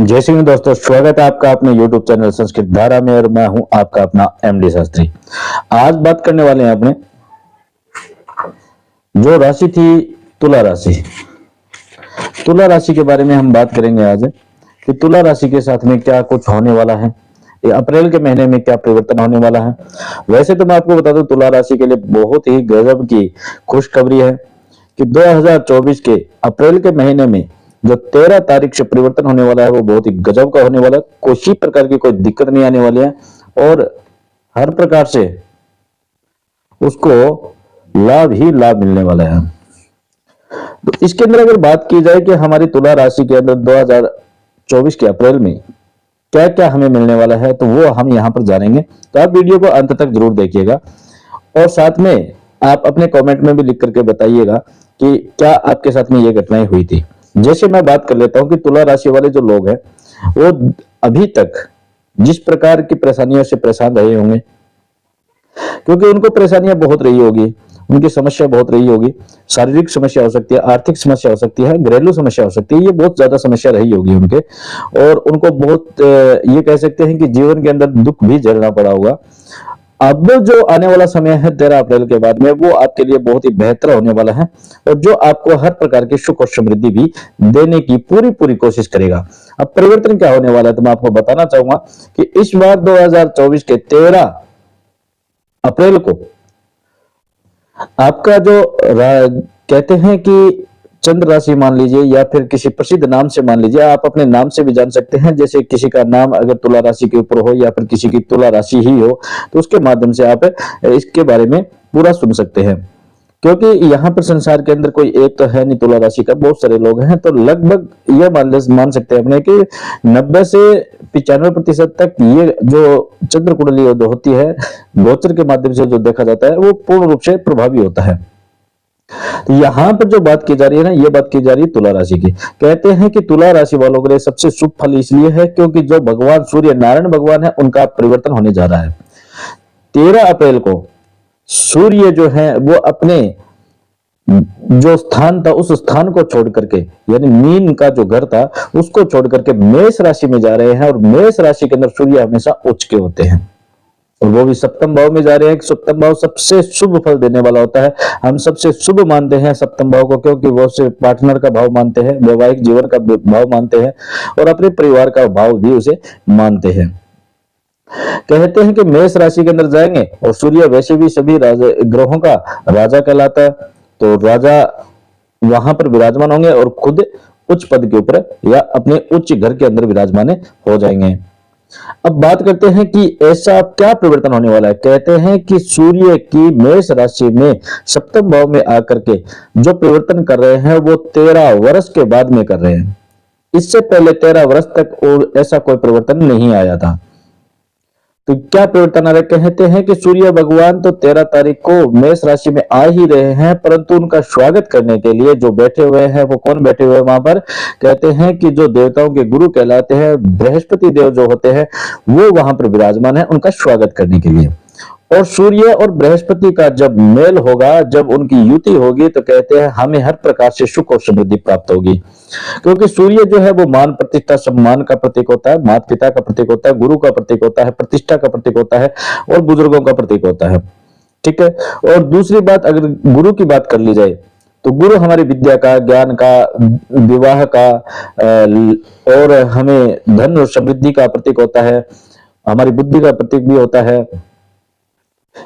जय श्री कृष्ण दोस्तों, स्वागत है आपका अपने YouTube चैनल संस्कृत धारा में और मैं हूं आपका अपना एमडी शास्त्री। आज बात करने वाले हैं अपने जो राशि थी तुला राशि। तुला राशि के बारे में हम बात करेंगे आज कि तुला राशि के साथ में क्या कुछ होने वाला है, ये अप्रैल के महीने में क्या परिवर्तन होने वाला है। वैसे तो मैं आपको बता दूं, तुला राशि के लिए बहुत ही गजब की खुशखबरी है कि 2024 के अप्रैल के महीने में जो 13 तारीख से परिवर्तन होने वाला है वो बहुत ही गजब का होने वाला है। किसी प्रकार की कोई दिक्कत नहीं आने वाली है और हर प्रकार से उसको लाभ ही लाभ मिलने वाला है। तो इसके अंदर अगर बात की जाए कि हमारी तुला राशि के अंदर 2024 के अप्रैल में क्या क्या हमें मिलने वाला है, तो वो हम यहाँ पर जानेंगे। तो आप वीडियो को अंत तक जरूर देखिएगा और साथ में आप अपने कमेंट में भी लिख करके बताइएगा कि क्या आपके साथ में ये घटनाएं हुई थी। जैसे मैं बात कर लेता हूं कि तुला राशि वाले जो लोग हैं वो अभी तक जिस प्रकार की परेशानियों से परेशान रहे होंगे, क्योंकि उनको परेशानियां बहुत रही होगी, उनकी समस्या बहुत रही होगी। शारीरिक समस्या हो सकती है, आर्थिक समस्या हो सकती है, घरेलू समस्या हो सकती है, ये बहुत ज्यादा समस्या रही होगी उनके, और उनको बहुत ये कह सकते हैं कि जीवन के अंदर दुख भी झेलना पड़ा होगा। अब जो आने वाला समय है 13 अप्रैल के बाद में, वो आपके लिए बहुत ही बेहतर होने वाला है और जो आपको हर प्रकार की सुख और समृद्धि भी देने की पूरी पूरी कोशिश करेगा। अब परिवर्तन क्या होने वाला है तो मैं आपको बताना चाहूंगा कि इस बार 2024 के 13 अप्रैल को आपका जो कहते हैं कि चंद्र राशि मान लीजिए या फिर किसी प्रसिद्ध नाम से मान लीजिए, आप अपने नाम से भी जान सकते हैं। जैसे किसी का नाम अगर तुला राशि के ऊपर हो या फिर किसी की तुला राशि ही हो, तो उसके माध्यम से आप इसके बारे में पूरा सुन सकते हैं। क्योंकि यहाँ पर संसार के अंदर कोई एक तो है नहीं तुला राशि का, बहुत सारे लोग हैं। तो लगभग ये मान सकते हैं अपने कि 90 से 95% तक ये जो चंद्र कुंडली जो होती है, गोचर के माध्यम से जो देखा जाता है, वो पूर्ण रूप से प्रभावी होता है। तो यहाँ पर जो बात की जा रही है ना, ये बात की जा रही है तुला राशि की। कहते हैं कि तुला राशि वालों के लिए सबसे शुभ फल इसलिए है क्योंकि जो भगवान सूर्य नारायण भगवान है, उनका परिवर्तन होने जा रहा है। 13 अप्रैल को सूर्य जो है वो अपने जो स्थान था उस स्थान को छोड़ करके, यानी मीन का जो घर था उसको छोड़ करके मेष राशि में जा रहे हैं। और मेष राशि के अंदर सूर्य हमेशा उच्च के होते हैं और वो भी सप्तम भाव में जा रहे हैं। सप्तम भाव सबसे शुभ फल देने वाला होता है। हम सबसे शुभ मानते हैं सप्तम भाव को, क्योंकि वो से पार्टनर का भाव मानते हैं, वैवाहिक जीवन का भाव मानते हैं और अपने परिवार का भाव भी उसे मानते हैं। कहते हैं कि मेष राशि के अंदर जाएंगे और सूर्य वैसे भी सभी ग्रहों का राजा कहलाता है, तो राजा वहां पर विराजमान होंगे और खुद उच्च पद के ऊपर या अपने उच्च घर के अंदर विराजमान हो जाएंगे। अब बात करते हैं कि ऐसा क्या परिवर्तन होने वाला है। कहते हैं कि सूर्य की मेष राशि में सप्तम भाव में आकर के जो परिवर्तन कर रहे हैं वो 13 वर्ष के बाद में कर रहे हैं। इससे पहले 13 वर्ष तक और ऐसा कोई परिवर्तन नहीं आया था। तो क्या परिवर्तन आ रहे? कहते हैं कि सूर्य भगवान तो 13 तारीख को मेष राशि में आ ही रहे हैं, परंतु उनका स्वागत करने के लिए जो बैठे हुए हैं, वो कौन बैठे हुए हैं वहां पर? कहते हैं कि जो देवताओं के गुरु कहलाते हैं, बृहस्पति देव जो होते हैं, वो वहां पर विराजमान है उनका स्वागत करने के लिए। और सूर्य और बृहस्पति का जब मेल होगा, जब उनकी युति होगी, तो कहते हैं हमें हर प्रकार से सुख और समृद्धि प्राप्त होगी। क्योंकि सूर्य जो है वो मान प्रतिष्ठा सम्मान का प्रतीक होता है, माता पिता का प्रतीक होता है, गुरु का प्रतीक होता है, प्रतिष्ठा का प्रतीक होता है और बुजुर्गों का प्रतीक होता है। ठीक है। और दूसरी बात, अगर गुरु की बात कर ली जाए तो गुरु हमारी विद्या का, ज्ञान का, विवाह का और हमें धन और समृद्धि का प्रतीक होता है, हमारी बुद्धि का प्रतीक भी होता है।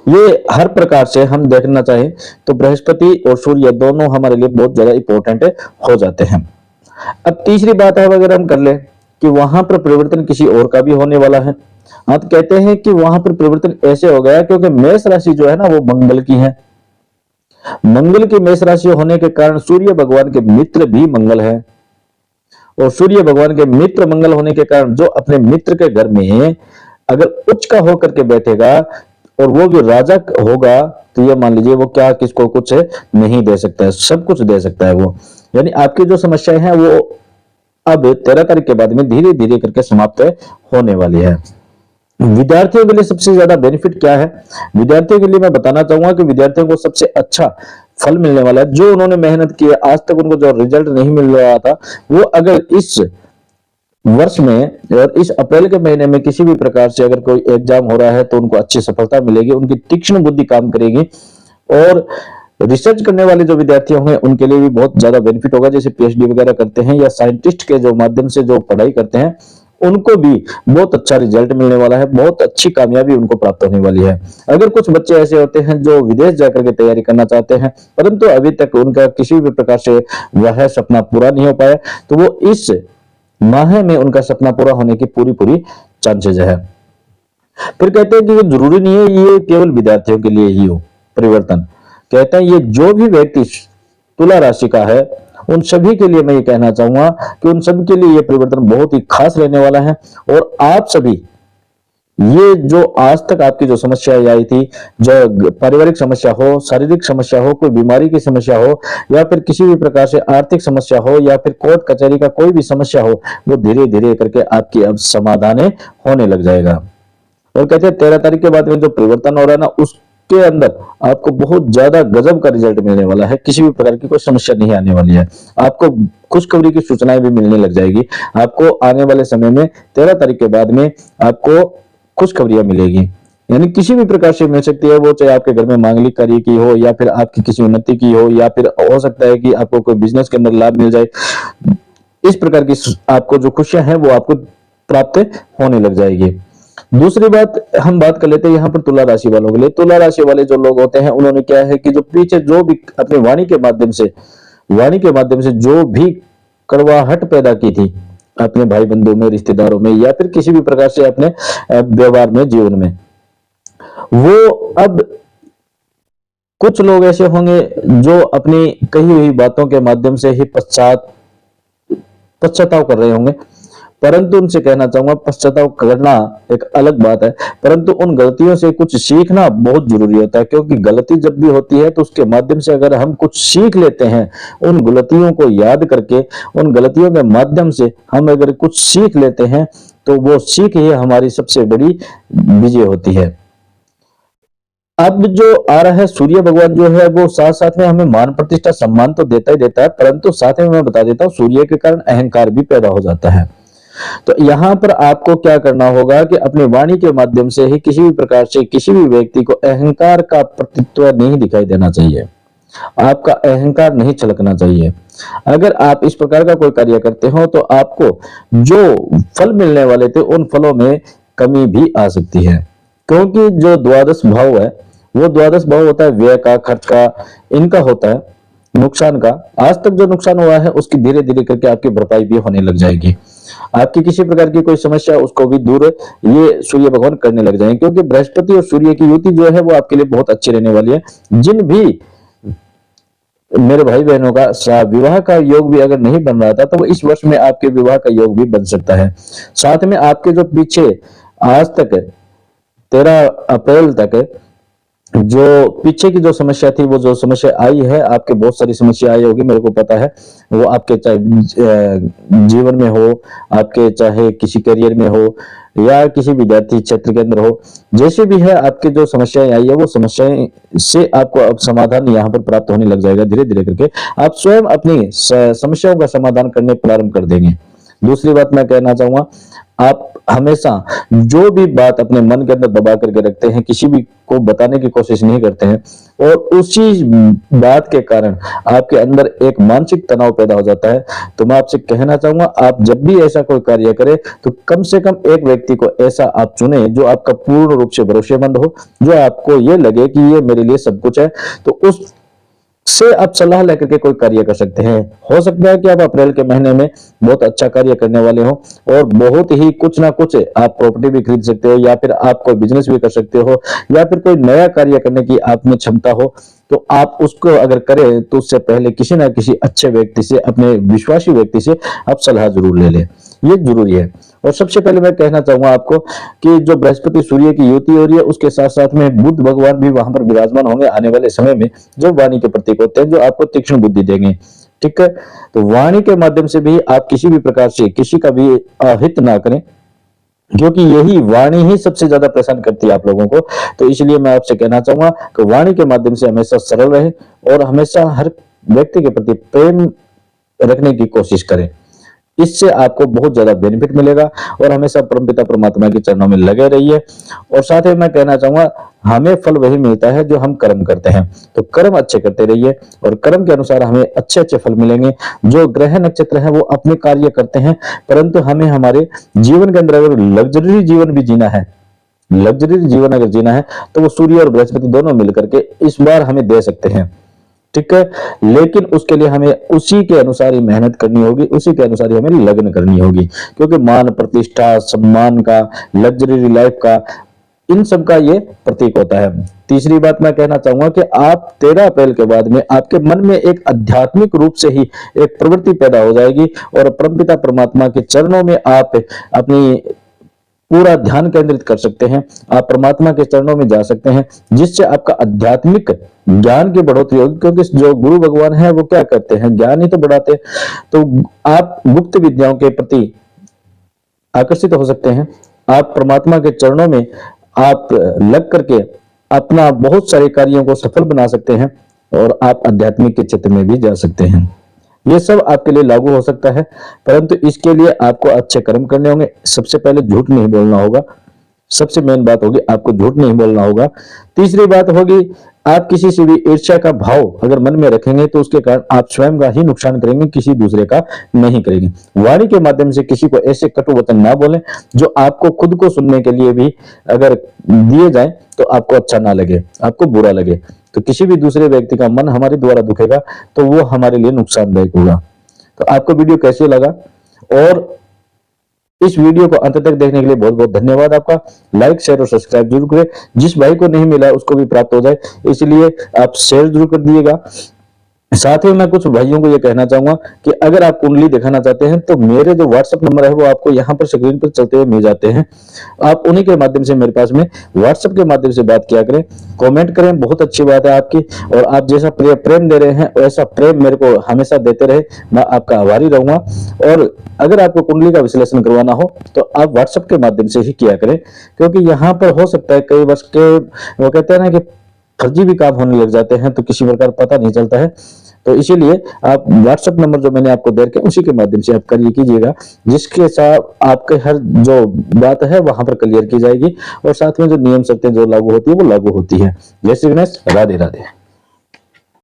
ये हर प्रकार से हम देखना चाहें तो बृहस्पति और सूर्य दोनों हमारे लिए बहुत ज्यादा इंपॉर्टेंट हो जाते हैं। अब तीसरी बात है अगर हम कर ले कि वहां पर परिवर्तन किसी और का भी होने वाला है। हाँ, तो कहते हैं कि वहां पर परिवर्तन ऐसे हो गया क्योंकि मेष राशि जो है ना वो मंगल की है। मंगल की मेष राशि होने के कारण सूर्य भगवान के मित्र भी मंगल है और सूर्य भगवान के मित्र मंगल होने के कारण जो अपने मित्र के घर में अगर उच्च का होकर के बैठेगा और वो भी राजा होगा, तो ये मान लीजिए वो क्या किसको कुछ नहीं दे सकता है, सब कुछ दे सकता है वो। यानी आपकी जो समस्याएं हैं वो अब 13 तारीख के बाद में धीरे धीरे करके समाप्त होने वाली है। विद्यार्थियों के लिए सबसे ज्यादा बेनिफिट क्या है? विद्यार्थियों के लिए मैं बताना चाहूंगा कि विद्यार्थियों को सबसे अच्छा फल मिलने वाला है। जो उन्होंने मेहनत की है, आज तक उनको जो रिजल्ट नहीं मिल रहा था, वो अगर इस वर्ष में और इस अप्रैल के महीने में किसी भी प्रकार से अगर कोई एग्जाम हो रहा है तो उनको अच्छी सफलता मिलेगी, उनकी तीक्ष्ण बुद्धि काम करेगी। और रिसर्च करने वाले जो विद्यार्थी होंगे उनके लिए भी बहुत ज्यादा बेनिफिट होगा, जैसे पीएचडी वगैरह करते हैं या साइंटिस्ट के जो माध्यम से जो पढ़ाई करते हैं उनको भी बहुत अच्छा रिजल्ट मिलने वाला है, बहुत अच्छी कामयाबी उनको प्राप्त होने वाली है। अगर कुछ बच्चे ऐसे होते हैं जो विदेश जाकर के तैयारी करना चाहते हैं परंतु अभी तक उनका किसी भी प्रकार से वह सपना पूरा नहीं हो पाया, तो वो इस माह में उनका सपना पूरा होने की पूरी पूरी चांसेस है। फिर कहते हैं कि ये जरूरी नहीं है ये केवल विद्यार्थियों के लिए ही हो परिवर्तन। कहते हैं ये जो भी व्यक्ति तुला राशि का है उन सभी के लिए मैं ये कहना चाहूंगा कि उन सभी के लिए ये परिवर्तन बहुत ही खास रहने वाला है। और आप सभी ये जो आज तक आपकी जो समस्या आई थी, जो पारिवारिक समस्या हो, शारीरिक समस्या हो, कोई बीमारी की समस्या हो या फिर किसी भी प्रकार से आर्थिक समस्या हो या फिर कोर्ट कचहरी का कोई भी समस्या हो, वो धीरे धीरे करके आपकी अब समाधान होने लग जाएगा। और कहते हैं 13 तारीख के बाद में जो परिवर्तन हो रहा है ना उसके अंदर आपको बहुत ज्यादा गजब का रिजल्ट मिलने वाला है, किसी भी प्रकार की कोई समस्या नहीं आने वाली है, आपको खुशखबरी की सूचनाएं भी मिलने लग जाएगी। आपको आने वाले समय में 13 तारीख के बाद में आपको खुशखबरियां मिलेगी, यानी किसी भी प्रकार से मिल सकती है, वो चाहे आपके घर में मांगलिक कार्य की हो या फिर आपकी किसी उन्नति की हो या फिर हो सकता है कि आपको कोई बिजनेस के अंदर लाभ मिल जाए। इस प्रकार की आपको जो खुशियां हैं वो आपको प्राप्त होने लग जाएगी। दूसरी बात हम बात कर लेते हैं यहाँ पर तुला राशि वालों के लिए। तुला राशि वाले जो लोग होते हैं उन्होंने क्या है कि जो पीछे जो भी अपनी वाणी के माध्यम से जो भी कड़वाहट पैदा की थी अपने भाई बंधुओं में, रिश्तेदारों में या फिर किसी भी प्रकार से अपने व्यवहार में, जीवन में, वो अब कुछ लोग ऐसे होंगे जो अपनी कही हुई बातों के माध्यम से ही पश्चाताप कर रहे होंगे। परंतु उनसे कहना चाहूंगा पश्चाताप करना एक अलग बात है, परंतु उन गलतियों से कुछ सीखना बहुत जरूरी होता है, क्योंकि गलती जब भी होती है तो उसके माध्यम से अगर हम कुछ सीख लेते हैं, उन गलतियों को याद करके उन गलतियों के माध्यम से हम अगर कुछ सीख लेते हैं तो वो सीख ही हमारी सबसे बड़ी विजय होती है। अब जो आ रहा है सूर्य भगवान जो है वो साथ साथ में हमें मान प्रतिष्ठा सम्मान तो देता ही देता है, परंतु साथ में मैं बता देता हूँ सूर्य के कारण अहंकार भी पैदा हो जाता है। तो यहां पर आपको क्या करना होगा कि अपनी वाणी के माध्यम से ही किसी भी प्रकार से किसी भी व्यक्ति को अहंकार का प्रतित्व नहीं दिखाई देना चाहिए, आपका अहंकार नहीं छलकना चाहिए। अगर आप इस प्रकार का कोई कार्य करते हो तो आपको जो फल मिलने वाले थे उन फलों में कमी भी आ सकती है, क्योंकि जो द्वादश भाव है वो द्वादश भाव होता है व्यय का, खर्च का, इनका होता है, नुकसान का। आज तक जो नुकसान हुआ है उसकी धीरे धीरे करके आपकी भरपाई भी होने लग जाएगी। आपकी किसी प्रकार की कोई समस्या उसको भी दूर ये सूर्य भगवान करने लग जाएंगे, क्योंकि बृहस्पति और सूर्य की युति जो है वो आपके लिए बहुत अच्छी रहने वाली है। जिन भी मेरे भाई बहनों का विवाह का योग भी अगर नहीं बन रहा था तो वो इस वर्ष में आपके विवाह का योग भी बन सकता है। साथ में आपके जो पीछे आज तक 13 अप्रैल तक जो पीछे की जो समस्या थी, वो जो समस्या आई है, आपके बहुत सारी समस्या आई होगी मेरे को पता है, वो आपके चाहे जीवन में हो, आपके चाहे किसी करियर में हो या किसी विद्यार्थी क्षेत्र के अंदर हो, जैसे भी है आपके जो समस्याएं आई है वो समस्याएं से आपको अब समाधान यहाँ पर प्राप्त होने लग जाएगा। धीरे धीरे करके आप स्वयं अपनी समस्याओं का समाधान करने प्रारंभ कर देंगे। दूसरी बात मैं कहना चाहूंगा, आप हमेशा जो भी बात अपने मन के अंदर दबा करके रखते हैं, किसी भी को बताने की कोशिश नहीं करते हैं और उसी बात के कारण आपके अंदर एक मानसिक तनाव पैदा हो जाता है, तो मैं आपसे कहना चाहूंगा आप जब भी ऐसा कोई कार्य करें तो कम से कम एक व्यक्ति को ऐसा आप चुने जो आपका पूर्ण रूप से भरोसेमंद हो, जो आपको ये लगे कि ये मेरे लिए सब कुछ है, तो उस से आप सलाह लेकर के कोई कार्य कर सकते हैं। हो सकता है कि आप अप्रैल के महीने में बहुत अच्छा कार्य करने वाले हो और बहुत ही कुछ ना कुछ आप प्रॉपर्टी भी खरीद सकते हो या फिर आप कोई बिजनेस भी कर सकते हो या फिर कोई नया कार्य करने की आप में क्षमता हो, तो आप उसको अगर करें तो उससे पहले किसी ना किसी अच्छे व्यक्ति से, अपने विश्वासी व्यक्ति से आप सलाह जरूर ले लें, ये जरूरी है। और सबसे पहले मैं कहना चाहूंगा आपको कि जो बृहस्पति सूर्य की युति हो रही है उसके साथ साथ में बुध भगवान भी वहां पर विराजमान होंगे आने वाले समय में, जो वाणी के प्रतीक होते हैं, जो आपको तीक्ष्ण बुद्धि देंगे। ठीक है, तो वाणी के माध्यम से भी आप किसी भी प्रकार से किसी का भी अहित ना करें, क्योंकि यही वाणी ही सबसे ज्यादा परेशान करती है आप लोगों को। तो इसलिए मैं आपसे कहना चाहूंगा कि वाणी के माध्यम से हमेशा सरल रहे और हमेशा हर व्यक्ति के प्रति प्रेम रखने की कोशिश करें। इससे आपको बहुत ज्यादा बेनिफिट मिलेगा। और हमेशा परमपिता परमात्मा के चरणों में लगे रहिए। और साथ ही मैं कहना चाहूंगा, हमें फल वही मिलता है जो हम कर्म करते हैं, तो कर्म अच्छे करते रहिए और कर्म के अनुसार हमें अच्छे अच्छे फल मिलेंगे। जो ग्रह नक्षत्र है वो अपने कार्य करते हैं, परंतु हमें हमारे जीवन के अंदर अगर लग्जरी जीवन भी जीना है, लग्जरी जीवन अगर जीना है, तो वो सूर्य और बृहस्पति दोनों मिलकर के इस बार हमें दे सकते हैं। ठीक है, लेकिन उसके लिए हमें उसी के अनुसार ही मेहनत करनी होगी, उसी के अनुसार ही हमें लगन करनी होगी, क्योंकि मान प्रतिष्ठा सम्मान का, लग्जरी लाइफ का, इन सब का ये प्रतीक होता है। तीसरी बात मैं कहना चाहूंगा कि आप 13 अप्रैल के बाद में आपके मन में एक आध्यात्मिक रूप से ही एक प्रवृत्ति पैदा हो जाएगी और परमपिता परमात्मा के चरणों में आप अपनी पूरा ध्यान केंद्रित कर सकते हैं। आप परमात्मा के चरणों में जा सकते हैं, जिससे आपका आध्यात्मिक ज्ञान की बढ़ोतरी होगी, क्योंकि जो गुरु भगवान है वो क्या करते हैं, ज्ञान ही तो बढ़ाते हैं। तो आप गुप्त विद्याओं के प्रति आकर्षित हो सकते हैं। आप परमात्मा के चरणों में आप लग करके अपना बहुत सारे कार्यों को सफल बना सकते हैं और आप आध्यात्मिक के क्षेत्र में भी जा सकते हैं। ये सब आपके लिए लागू हो सकता है, परंतु इसके लिए आपको अच्छे कर्म करने होंगे। सबसे पहले झूठ नहीं बोलना होगा, सबसे मेन बात होगी आपको झूठ नहीं बोलना होगा। तीसरी बात होगी, आप किसी से भी ईर्ष्या का भाव अगर मन में रखेंगे तो उसके कारण आप स्वयं का ही नुकसान करेंगे, किसी दूसरे का नहीं करेंगे। वाणी के माध्यम से किसी को ऐसे कटु वचन ना बोलें जो आपको खुद को सुनने के लिए भी अगर दिए जाए तो आपको अच्छा ना लगे, आपको बुरा लगे। तो किसी भी दूसरे व्यक्ति का मन हमारे द्वारा दुखेगा तो वो हमारे लिए नुकसानदायक होगा। तो आपको वीडियो कैसे लगा, और इस वीडियो को अंत तक देखने के लिए बहुत बहुत धन्यवाद आपका। लाइक शेयर और सब्सक्राइब जरूर करें, जिस भाई को नहीं मिला उसको भी प्राप्त हो जाए, इसलिए आप शेयर जरूर कर दीजिएगा। साथ ही मैं कुछ भाइयों को ये कहना चाहूंगा कि अगर आप कुंडली दिखाना चाहते हैं तो मेरे जो व्हाट्सएप नंबर है वो आपको यहाँ पर स्क्रीन पर चलते हुए मिल जाते हैं। आप उन्हीं के माध्यम से मेरे पास में व्हाट्सएप के माध्यम से बात किया करें, कमेंट करें, बहुत अच्छी बात है आपकी। और आप जैसा प्रेम दे रहे हैं वैसा प्रेम मेरे को हमेशा देते रहे, मैं आपका आभारी रहूंगा। और अगर आपको कुंडली का विश्लेषण करवाना हो तो आप व्हाट्सएप के माध्यम से ही किया करें, क्योंकि यहाँ पर हो सकता है कई वर्ष के वो कहते हैं ना कि फर्जी भी काम होने लग जाते हैं, तो किसी प्रकार पता नहीं चलता है। तो इसीलिए आप व्हाट्सएप नंबर जो मैंने आपको दे रखे उसी के माध्यम से आप कार्य कीजिएगा, जिसके साथ आपके हर जो बात है वहां पर क्लियर की जाएगी और साथ में जो नियम शर्तें जो लागू होती है वो लागू होती है। जय श्री गणेश, राधे राधे।